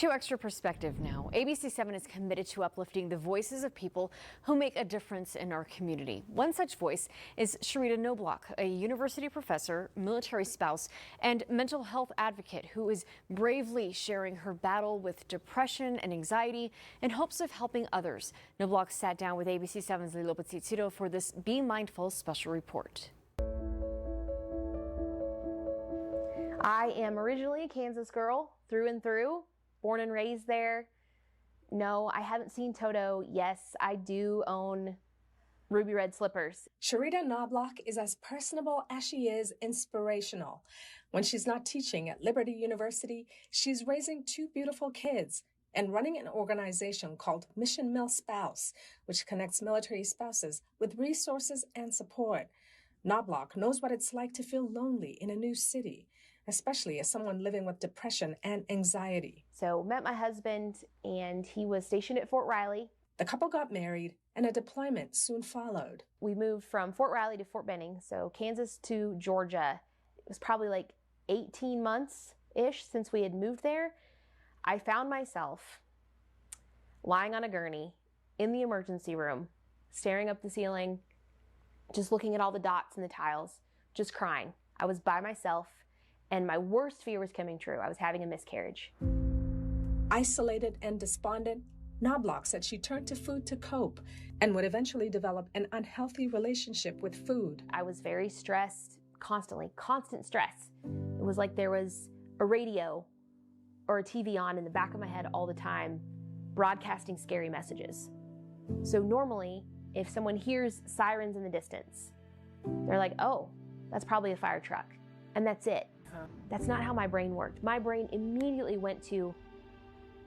To Extra Perspective now. ABC7 is committed to uplifting the voices of people who make a difference in our community. One such voice is Sharita Knobloch, a university professor, military spouse, and mental health advocate who is bravely sharing her battle with depression and anxiety in hopes of helping others. Knobloch sat down with ABC7's Lilo Patsitsiro for this Be Mindful special report. I am originally a Kansas girl through and through. Born and raised there. No, I haven't seen Toto. Yes, I do own ruby red slippers. Sharita Knobloch is as personable as she is inspirational. When she's not teaching at Liberty University, she's raising two beautiful kids and running an organization called Mission Mill Spouse, which connects military spouses with resources and support. Knobloch knows what it's like to feel lonely in a new city, especially as someone living with depression and anxiety. So met my husband, and he was stationed at Fort Riley. The couple got married, and a deployment soon followed. We moved from Fort Riley to Fort Benning, so Kansas to Georgia. It was probably like 18 months-ish since we had moved there. I found myself lying on a gurney in the emergency room, staring up the ceiling, just looking at all the dots and the tiles, just crying. I was by myself. And my worst fear was coming true. I was having a miscarriage. Isolated and despondent, Knobloch said she turned to food to cope and would eventually develop an unhealthy relationship with food. I was very stressed, constant stress. It was like there was a radio or a TV on in the back of my head all the time, broadcasting scary messages. So normally, if someone hears sirens in the distance, they're like, oh, that's probably a fire truck. And that's it. That's not how my brain worked. My brain immediately went to,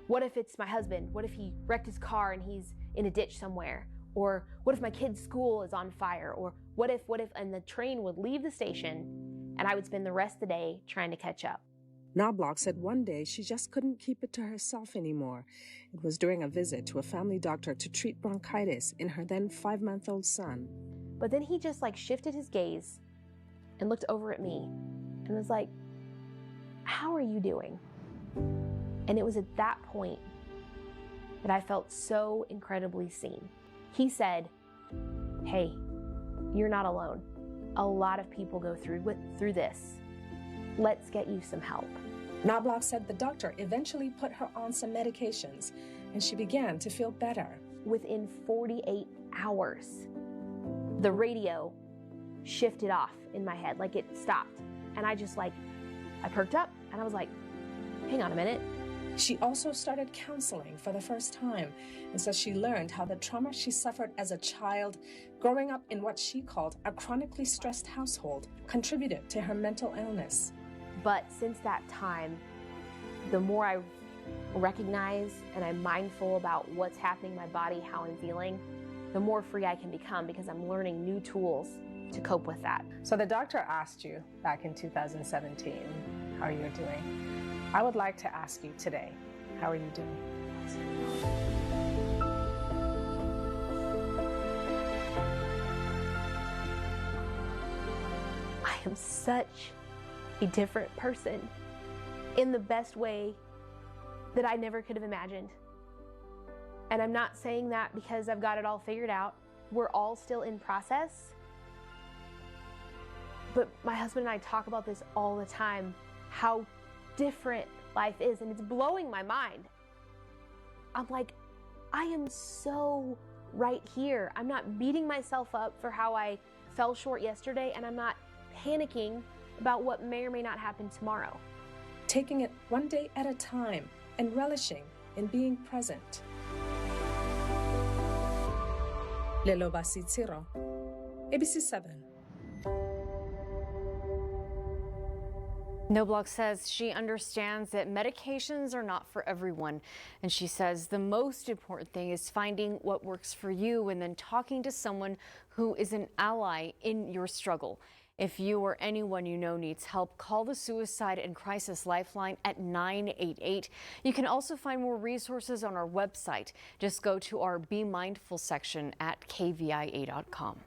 what if it's my husband? What if he wrecked his car and he's in a ditch somewhere? Or what if my kid's school is on fire? Or what if, and the train would leave the station and I would spend the rest of the day trying to catch up. Knobloch said one day she just couldn't keep it to herself anymore. It was during a visit to a family doctor to treat bronchitis in her then 5-month-old son. But then he just shifted his gaze and looked over at me and was like, how are you doing? And it was at that point that I felt so incredibly seen. He said, hey, you're not alone. A lot of people go through this. Let's get you some help. Knobloch said the doctor eventually put her on some medications and she began to feel better. Within 48 hours, the radio shifted off in my head, it stopped. And I perked up and I was like, hang on a minute. She also started counseling for the first time and says she learned how the trauma she suffered as a child growing up in what she called a chronically stressed household contributed to her mental illness. But since that time, the more I recognize and I'm mindful about what's happening in my body, how I'm feeling, the more free I can become because I'm learning new tools to cope with that. So the doctor asked you back in 2017 how you're doing. I would like to ask you today, how are you doing? I am such a different person in the best way that I never could have imagined. And I'm not saying that because I've got it all figured out. We're all still in process. But my husband and I talk about this all the time, how different life is, and it's blowing my mind. I'm like, I am so right here. I'm not beating myself up for how I fell short yesterday, and I'm not panicking about what may or may not happen tomorrow. Taking it one day at a time and relishing in being present. Lilo Patsitsiro, ABC7. Knobloch says she understands that medications are not for everyone. And she says the most important thing is finding what works for you and then talking to someone who is an ally in your struggle. If you or anyone you know needs help, call the Suicide and Crisis Lifeline at 988. You can also find more resources on our website. Just go to our Be Mindful section at kvia.com.